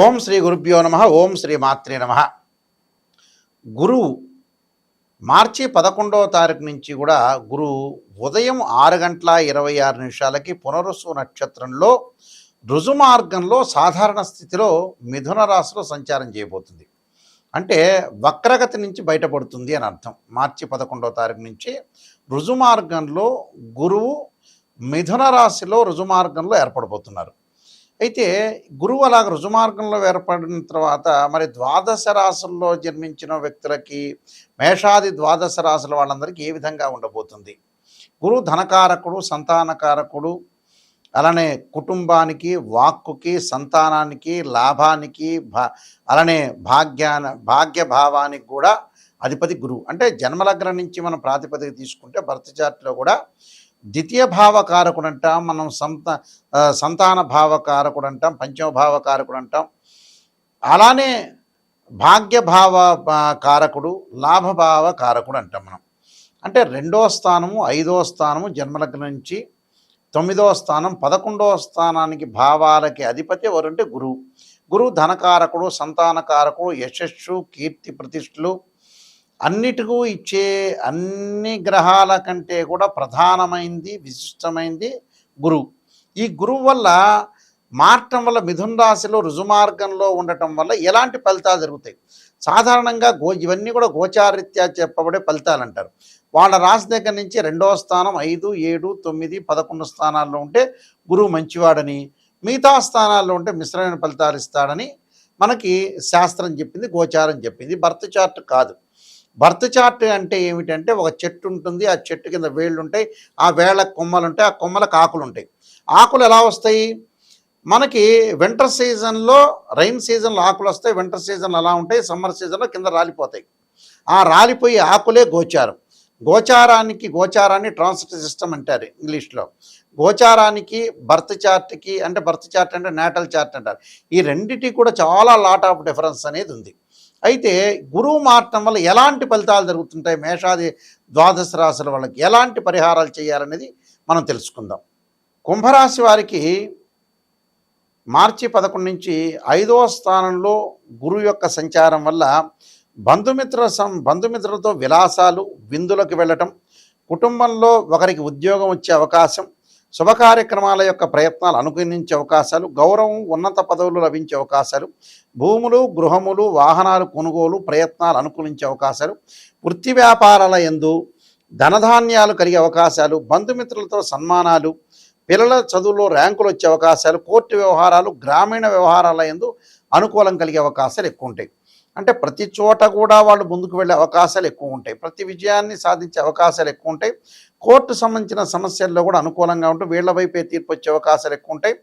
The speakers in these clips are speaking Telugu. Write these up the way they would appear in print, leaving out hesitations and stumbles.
ఓం శ్రీ గురుభ్యో నమ. ఓం శ్రీ మాత్రే నమ. గురువు మార్చి 11వ తారీఖు నుంచి కూడా గురువు ఉదయం 6:26 పునరుసు నక్షత్రంలో రుజుమార్గంలో సాధారణ స్థితిలో మిథున రాశిలో సంచారం చేయబోతుంది. అంటే వక్రగతి నుంచి బయటపడుతుంది అని అర్థం. మార్చి 11వ తారీఖు నుంచి రుజుమార్గంలో గురువు మిథున రాశిలో రుజుమార్గంలో ఏర్పడబోతున్నారు. అయితే గురువు అలాగ రుజుమార్గంలో ఏర్పడిన తర్వాత మరి ద్వాదశ రాశుల్లో జన్మించిన వ్యక్తులకి, మేషాది ద్వాదశ రాశుల వాళ్ళందరికీ ఏ విధంగా ఉండబోతుంది? గురువు ధనకారకుడు, సంతానకారకుడు, అలానే కుటుంబానికి, వాక్కుకి, సంతానానికి, లాభానికి, అలానే భాగ్యభావానికి కూడా అధిపతి గురువు. అంటే జన్మలగ్నం నుంచి మనం ప్రాతిపదిక తీసుకుంటే బర్త్ చార్ట్లో కూడా ద్వితీయ భావకారకుడు అంటాం, మనం సంతాన భావకారకుడు అంటాం, పంచమ భావకారకుడు అంటాం. అలానే భాగ్యభావ కారకుడు, లాభభావ కారకుడు అంటాం మనం. అంటే 2వ స్థానము, 5వ స్థానము జన్మలగ్నం నుంచి 9వ స్థానం, 11వ స్థానానికి భావాలకి అధిపతి ఎవరంటే గురువు. గురువు ధనకారకుడు, సంతానకారకుడు, యశస్సు, కీర్తి ప్రతిష్టలు అన్నిటికూ ఇచ్చే అన్ని గ్రహాల కంటే కూడా ప్రధానమైంది, విశిష్టమైంది గురువు. ఈ గురువు వల్ల మారటం వల్ల మిథున రాశిలో రుజుమార్గంలో ఉండటం వల్ల ఎలాంటి ఫలితాలు జరుగుతాయి? సాధారణంగా ఇవన్నీ కూడా గోచారీత్యా చెప్పబడే ఫలితాలు అంటారు. వాళ్ళ రాశి దగ్గర నుంచి 2వ స్థానం, 5, 7, 9, 11 స్థానాల్లో ఉంటే గురువు మంచివాడని, మిగతా స్థానాల్లో ఉంటే మిశ్రమైన ఫలితాలు ఇస్తాడని మనకి శాస్త్రం చెప్పింది, గోచారం చెప్పింది. బర్త్ చార్ట్ కాదు. బర్త్ చార్ట్ అంటే ఏమిటంటే ఒక చెట్టు ఉంటుంది, ఆ చెట్టు కింద వేళ్ళు ఉంటాయి, ఆ వేళ్ళకు కొమ్మలు ఉంటాయి, ఆ కొమ్మలకు ఆకులు ఉంటాయి. ఆకులు ఎలా వస్తాయి? మనకి వింటర్ సీజన్లో, రైన్ సీజన్లో ఆకులు వస్తాయి, వింటర్ సీజన్లో అలా ఉంటాయి, సమ్మర్ సీజన్లో కింద రాలిపోతాయి. ఆ రాలిపోయి ఆకులే గోచారం. గోచారాన్ని ట్రాన్సిట్ సిస్టమ్ అంటారు ఇంగ్లీష్లో. గోచారానికి బర్త్ చార్ట్కి, అంటే బర్త్ చార్ట్ అంటే నేటల్ చార్ట్ అంటారు. ఈ రెండిటి కూడా చాలా లాట్ ఆఫ్ డిఫరెన్స్ అనేది ఉంది. అయితే గురువు మారటం వల్ల ఎలాంటి ఫలితాలు జరుగుతుంటాయి, మేషాది ద్వాదశ రాశుల వాళ్ళకి ఎలాంటి పరిహారాలు చేయాలనేది మనం తెలుసుకుందాం. కుంభరాశి వారికి మార్చి 11 నుంచి 5వ స్థానంలో గురువు యొక్క సంచారం వల్ల బంధుమిత్రులతో విలాసాలు, విందులకు వెళ్ళటం, కుటుంబంలో ఒకరికి ఉద్యోగం వచ్చే అవకాశం, శుభ కార్యక్రమాల యొక్క ప్రయత్నాలు అనుకూలించే అవకాశాలు, గౌరవం, ఉన్నత పదవులు లభించే అవకాశాలు, భూములు, గృహములు, వాహనాలు కొనుగోలు ప్రయత్నాలు అనుకూలించే అవకాశాలు, వృత్తి వ్యాపారాల యందు ధనధాన్యాలు కలిగే అవకాశాలు, బంధుమిత్రులతో సన్మానాలు, పిల్లల చదువులో ర్యాంకులు వచ్చే అవకాశాలు, కోర్టు వ్యవహారాలు, గ్రామీణ వ్యవహారాల యందు అనుకూలం కలిగే అవకాశాలు ఎక్కువ ఉంటాయి. అంటే ప్రతి చోట కూడా వాళ్ళు ముందుకు వెళ్ళే అవకాశాలు ఎక్కువ ఉంటాయి, ప్రతి విజయాన్ని సాధించే అవకాశాలు ఎక్కువ ఉంటాయి. కోర్టు సంబంధించిన సమస్యల్లో కూడా అనుకూలంగా ఉంటూ వీళ్ల వైపే తీర్పు వచ్చే అవకాశాలు ఎక్కువ ఉంటాయి.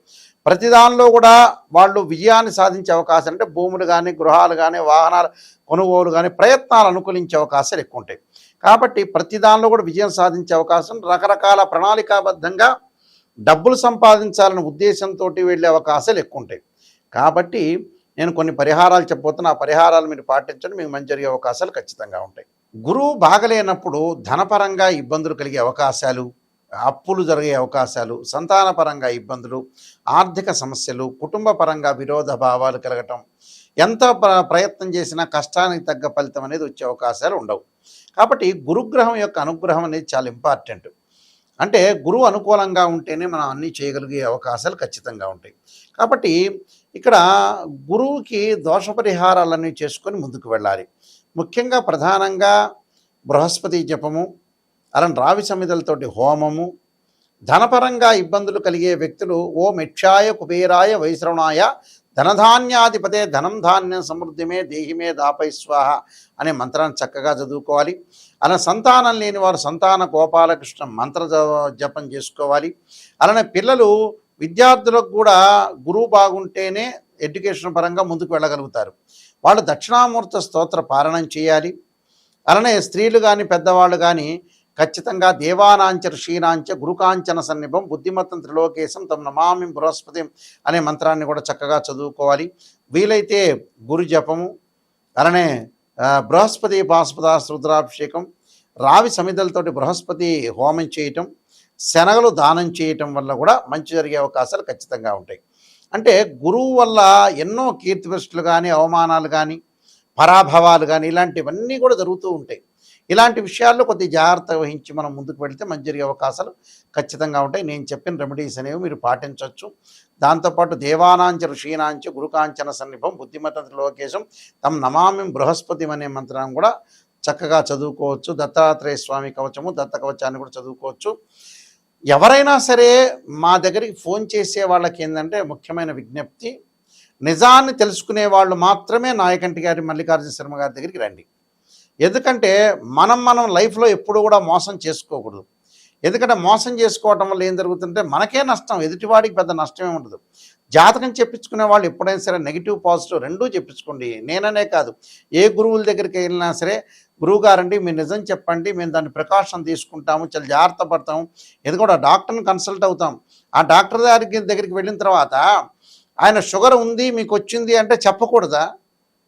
ప్రతి దానిలో కూడా వాళ్ళు విజయాన్ని సాధించే అవకాశం, అంటే భూములు కానీ, గృహాలు కానీ, వాహనాల కొనుగోలు కానీ ప్రయత్నాలు అనుకూలించే అవకాశాలు ఎక్కువ ఉంటాయి. కాబట్టి ప్రతి దానిలో కూడా విజయం సాధించే అవకాశం, రకరకాల ప్రణాళికాబద్ధంగా డబ్బులు సంపాదించాలనే ఉద్దేశంతో వెళ్ళే అవకాశాలు ఎక్కువ ఉంటాయి. కాబట్టి నేను కొన్ని పరిహారాలు చెప్పబోతున్నా, ఆ పరిహారాలు మీరు పాటించండి, మీకు మంచి జరిగే అవకాశాలు ఖచ్చితంగా ఉంటాయి. గురువు బాగలేనప్పుడు ధనపరంగా ఇబ్బందులు కలిగే అవకాశాలు, అప్పులు జరిగే అవకాశాలు, సంతానపరంగా ఇబ్బందులు, ఆర్థిక సమస్యలు, కుటుంబ పరంగా విరోధ భావాలు కలగటం, ఎంత ప్రయత్నం చేసినా కష్టానికి తగ్గ ఫలితం అనేది వచ్చే అవకాశాలు ఉండవు. కాబట్టి గురుగ్రహం యొక్క అనుగ్రహం అనేది చాలా ఇంపార్టెంట్. అంటే గురువు అనుకూలంగా ఉంటేనే మనం అన్నీ చేయగలిగే అవకాశాలు ఖచ్చితంగా ఉంటాయి. కాబట్టి ఇక్కడ గురువుకి దోష పరిహారాలన్నీ చేసుకొని ముందుకు వెళ్ళాలి. ముఖ్యంగా ప్రధానంగా బృహస్పతి జపము, అలాంటి రావి సమిధలతోటి హోమము, ధనపరంగా ఇబ్బందులు కలిగే వ్యక్తులు ఓం యక్షాయ కుబేరాయ వైశ్రవణాయ ధనధాన్యాధిపతే ధనం ధాన్యం సమృద్ధిమే దేహిమే దాపై స్వాహ అనే మంత్రాన్ని చక్కగా చదువుకోవాలి. అలా సంతానం లేని వారు సంతాన గోపాలకృష్ణ మంత్ర జపం చేసుకోవాలి. అలానే పిల్లలు, విద్యార్థులకు కూడా గురువు బాగుంటేనే ఎడ్యుకేషన్ పరంగా ముందుకు వెళ్ళగలుగుతారు. వాళ్ళు దక్షిణామూర్త స్తోత్ర పారాయణం చేయాలి. అలానే స్త్రీలు కానీ, పెద్దవాళ్ళు కానీ ఖచ్చితంగా దేవానాంచ ఋషీనాంచ గురుకాంచన సన్నిభం బుద్ధిమత్తం త్రిలోకేశం తమ నమామి బృహస్పతి అనే మంత్రాన్ని కూడా చక్కగా చదువుకోవాలి. వీలైతే గురు జపము, అలానే బృహస్పతి పాశుపదాస్త్ర రుద్రాభిషేకం, రావి సమిధలతోటి బృహస్పతి హోమం చేయటం, శనగలు దానం చేయటం వల్ల కూడా మంచి జరిగే అవకాశాలు ఖచ్చితంగా ఉంటాయి. అంటే గురువు వల్ల ఎన్నో కీర్తిప్రతిష్టలు కానీ, అవమానాలు కానీ, పరాభవాలు కానీ ఇలాంటివన్నీ కూడా జరుగుతూ ఉంటాయి. ఇలాంటి విషయాల్లో కొద్దిగా జాగ్రత్త వహించి మనం ముందుకు వెళితే మంచి జరిగే అవకాశాలు ఖచ్చితంగా ఉంటాయి. నేను చెప్పిన రెమెడీస్ అనేవి మీరు పాటించవచ్చు. దాంతోపాటు దేవానాంచ ఋషీనాంచ గురుకాంచన సన్నిభం బుద్ధిమత లోకేశం తం నమామి బృహస్పతి అనే మంత్రాన్ని కూడా చక్కగా చదువుకోవచ్చు. దత్తాత్రేయ స్వామి కవచము, దత్త కవచాన్ని కూడా చదువుకోవచ్చు. ఎవరైనా సరే మా దగ్గరికి ఫోన్ చేసే వాళ్ళకి ఏంటంటే ముఖ్యమైన విజ్ఞప్తి, నిజాన్ని తెలుసుకునే వాళ్ళు మాత్రమే నాయకంటి గారి మల్లికార్జున శర్మ గారి దగ్గరికి రండి. ఎందుకంటే మనం లైఫ్లో ఎప్పుడు కూడా మోసం చేసుకోకూడదు. ఎందుకంటే మోసం చేసుకోవటం వల్ల ఏం జరుగుతుంటే మనకే నష్టం, ఎదుటివాడికి పెద్ద నష్టమే ఉండదు. జాతకం చెప్పించుకునే వాళ్ళు ఎప్పుడైనా సరే నెగిటివ్ పాజిటివ్ రెండూ చెప్పించుకోండి. నేననే కాదు, ఏ గురువుల దగ్గరికి వెళ్ళినా సరే, గురువుగారండి మీరు నిజం చెప్పండి, మేము దాన్ని ప్రికాషన్ తీసుకుంటాము, చాలా జాగ్రత్త పడతాము. ఎందుకంటే డాక్టర్ని కన్సల్ట్ అవుతాం. ఆ డాక్టర్ దగ్గరికి వెళ్ళిన తర్వాత ఆయన షుగర్ ఉంది మీకు వచ్చింది అంటే చెప్పకూడదా?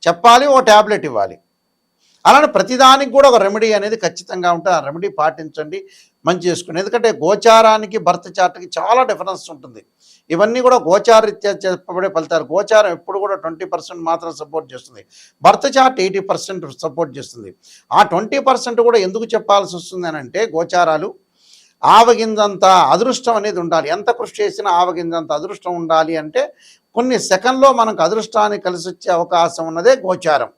చెప్పాలి, ఓ ట్యాబ్లెట్ ఇవ్వాలి. అలానే ప్రతిదానికి కూడా ఒక రెమెడీ అనేది ఖచ్చితంగా ఉంటుంది. ఆ రెమెడీ పాటించండి, మంచి చేసుకోండి. ఎందుకంటే గోచారానికి బర్త్ చార్ట్కి చాలా డిఫరెన్స్ ఉంటుంది. ఇవన్నీ కూడా గోచారరీత్యా చెప్పబడే ఫలితాలు. గోచారం ఎప్పుడు కూడా 20% మాత్రం సపోర్ట్ చేస్తుంది, బర్త్ చార్ట్ 80% సపోర్ట్ చేస్తుంది. ఆ 20% కూడా ఎందుకు చెప్పాల్సి వస్తుంది అని అంటే, గోచారాలు ఆవగింజంత అదృష్టం అనేది ఉండాలి. ఎంత కృషి చేసినా ఆవగింజంత అదృష్టం ఉండాలి అంటే కొన్ని సెకండ్లో మనకు అదృష్టాన్ని కలిసి వచ్చే అవకాశం ఉన్నదే గోచారం.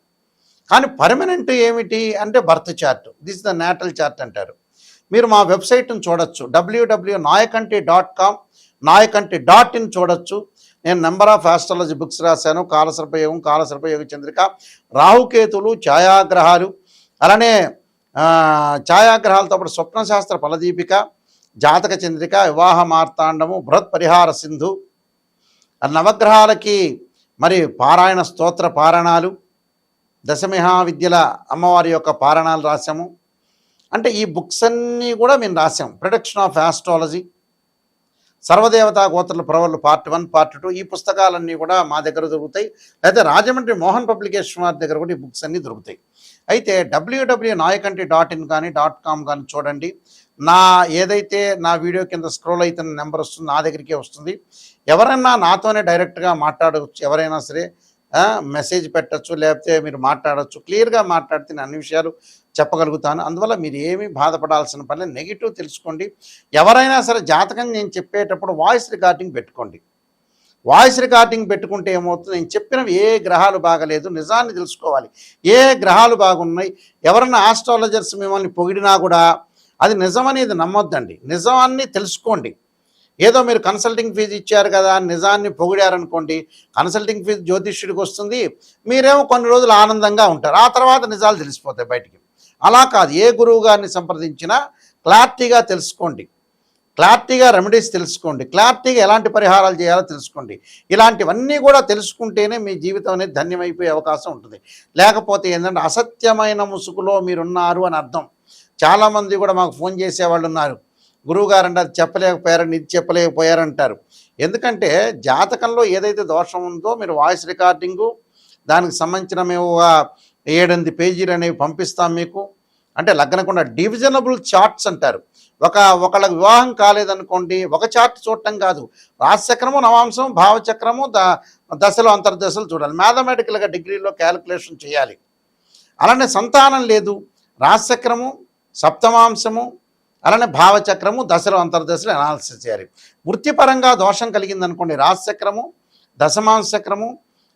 కానీ పర్మనెంట్ ఏమిటి అంటే birth chart. This the natal chart అంటారు. మీరు మా వెబ్సైట్ని చూడొచ్చు, www.nayakanti.com, nayakanti.in చూడొచ్చు. నేను నెంబర్ ఆఫ్ ఆస్ట్రాలజీ బుక్స్ రాశాను. కాలసర్పయోగం, కాలసర్పయోగ చంద్రిక, రాహుకేతులు, ఛాయాగ్రహాలు, అలానే ఛాయాగ్రహాలతో పాటు స్వప్నశాస్త్ర ఫలదీపిక, జాతక చంద్రిక, వివాహ మార్తాండము, బృహత్ పరిహార సింధు, నవగ్రహాలకి మరి పారాయణ స్తోత్ర పారాయణాలు, దశమహావిద్యల అమ్మవారి యొక్క పారాయణాలు రాశాము. అంటే ఈ బుక్స్ అన్నీ కూడా మేము రాసాం. ప్రొడక్షన్ ఆఫ్ ఆస్ట్రాలజీ, సర్వదేవతా గోత్రుల ప్రవర్లు పార్ట్ 1, పార్ట్ 2 ఈ పుస్తకాలన్నీ కూడా మా దగ్గర దొరుకుతాయి. అయితే రాజమండ్రి మోహన్ పబ్లికేషన్ వారి దగ్గర కూడా ఈ బుక్స్ అన్నీ దొరుకుతాయి. అయితే www.nayakanti.in కానీ .com కానీ చూడండి. ఏదైతే నా వీడియో కింద స్క్రోల్ అవుతున్న నెంబర్ వస్తుంది, నా దగ్గరికే వస్తుంది. ఎవరైనా నాతోనే డైరెక్ట్గా మాట్లాడవచ్చు. ఎవరైనా సరే మెసేజ్ పెట్టచ్చు, లేకపోతే మీరు మాట్లాడచ్చు. క్లియర్గా మాట్లాడితే నేను అన్ని విషయాలు చెప్పగలుగుతాను. అందువల్ల మీరు ఏమీ బాధపడాల్సిన పని, నెగిటివ్ తెలుసుకోండి. ఎవరైనా సరే జాతకం నేను చెప్పేటప్పుడు వాయిస్ రికార్డింగ్ పెట్టుకోండి. వాయిస్ రికార్డింగ్ పెట్టుకుంటే ఏమవుతుంది, నేను చెప్పినవి ఏ గ్రహాలు బాగలేదు, నిజాన్ని తెలుసుకోవాలి. ఏ గ్రహాలు బాగున్నాయి. ఎవరైనా ఆస్ట్రాలజర్స్ మిమ్మల్ని పొగిడినా కూడా అది నిజమనేది నమ్మొద్దండి. నిజాన్ని తెలుసుకోండి. ఏదో మీరు కన్సల్టింగ్ ఫీజు ఇచ్చారు కదా నిజాన్ని పొగిడారనుకోండి, కన్సల్టింగ్ ఫీజు జ్యోతిష్యుడికి వస్తుంది, మీరేమో కొన్ని రోజులు ఆనందంగా ఉంటారు, ఆ తర్వాత నిజాలు తెలిసిపోతాయి బయటికి. అలా కాదు, ఏ గురువు గారిని సంప్రదించినా క్లారిటీగా తెలుసుకోండి, క్లారిటీగా రెమెడీస్ తెలుసుకోండి, క్లారిటీగా ఎలాంటి పరిహారాలు చేయాలో తెలుసుకోండి. ఇలాంటివన్నీ కూడా తెలుసుకుంటేనే మీ జీవితం అనేది ధన్యమైపోయే అవకాశం ఉంటుంది. లేకపోతే ఏంటంటే అసత్యమైన ముసుగులో మీరున్నారు అని అర్థం. చాలామంది కూడా మాకు ఫోన్ చేసేవాళ్ళు ఉన్నారు, గురువుగారంటే అది చెప్పలేకపోయారని, ఇది చెప్పలేకపోయారంటారు. ఎందుకంటే జాతకంలో ఏదైతే దోషం ఉందో మీరు వాయిస్ రికార్డింగు, దానికి సంబంధించిన మేము 7-8 పేజీలు అనేవి పంపిస్తాం మీకు. అంటే లగ్నకుండా డివిజనబుల్ చార్ట్స్ అంటారు. ఒకళ్ళకి వివాహం కాలేదనుకోండి, ఒక చార్ట్ చూడటం కాదు, రాశిచక్రము, నవాంశం, భావచక్రము, దశలు అంతర్దశలు చూడాలి. మ్యాథమెటికల్గా డిగ్రీలో క్యాలిక్యులేషన్ చేయాలి. అలానే సంతానం లేదు, రాశిచక్రము, సప్తమాంశము, అలానే భావచక్రము, దశలు అంతర్దశలు అనాలిసిస్ చేయాలి. వృత్తిపరంగా దోషం కలిగిందనుకోండి, రాశిచక్రము, దశమాంశ చక్రము,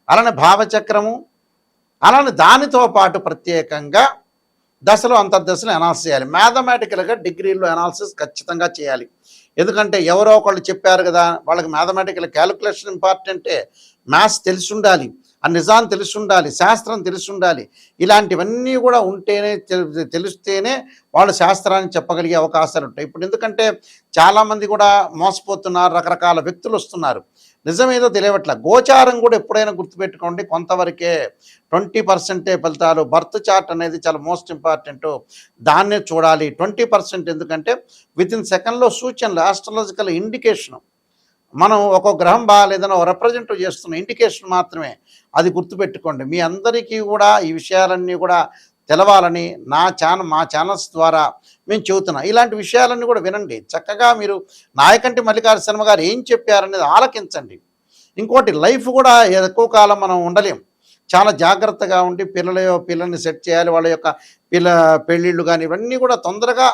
అలానే భావచక్రము, అలానే దానితో పాటు ప్రత్యేకంగా దశలు అంతర్దశలు అనాలిసిస్ చేయాలి. మ్యాథమెటికల్గా డిగ్రీలో అనాలిసిస్ ఖచ్చితంగా చేయాలి. ఎందుకంటే ఎవరో ఒకళ్ళు చెప్పారు కదా, వాళ్ళకి మ్యాథమెటికల్ క్యాలిక్యులేషన్ ఇంపార్టెంటే. మ్యాథ్స్ తెలిసి ఉండాలి, ఆ నిజాన్ని తెలిసి ఉండాలి, శాస్త్రం తెలిసి ఉండాలి. ఇలాంటివన్నీ కూడా ఉంటేనే, తెలిస్తేనే వాళ్ళు శాస్త్రాన్ని చెప్పగలిగే అవకాశాలు ఉంటాయి. ఇప్పుడు ఎందుకంటే చాలామంది కూడా మోసపోతున్నారు, రకరకాల వ్యక్తులు వస్తున్నారు, నిజమేదో తెలియవట్ల. గోచారం కూడా ఎప్పుడైనా గుర్తుపెట్టుకోండి, కొంతవరకే 20% ఫలితాలు. బర్త్ చార్ట్ అనేది చాలా మోస్ట్ ఇంపార్టెంట్, దాన్నే చూడాలి. 20% ఎందుకంటే వితిన్ సెకండ్లో సూచనలు, ఆస్ట్రాలజికల్ ఇండికేషన్. మనం ఒక గ్రహం బాగాలేదని రిప్రజెంట్ చేస్తున్న ఇండికేషన్ మాత్రమే, అది గుర్తుపెట్టుకోండి. మీ అందరికీ కూడా ఈ విషయాలన్నీ కూడా తెలవాలని మా ఛానల్స్ ద్వారా మేము చెబుతున్నాం. ఇలాంటి విషయాలన్నీ కూడా వినండి. చక్కగా మీరు నాయకంటి మల్లికార్జున శర్మ గారు ఏం చెప్పారనేది ఆలకించండి. ఇంకోటి లైఫ్ కూడా ఎక్కువ కాలం మనం ఉండలేం. చాలా జాగ్రత్తగా ఉండి పిల్లల్ని సెట్ చేయాలి. వాళ్ళ యొక్క పెళ్ళిళ్ళు గాని ఇవన్నీ కూడా తొందరగా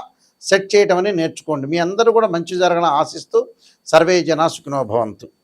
సెట్ చేయటం అనేది నేర్చుకోండి. మీ అందరూ కూడా మంచి జరగాలని ఆశిస్తూ సర్వే జనా సుఖినో భవంతు.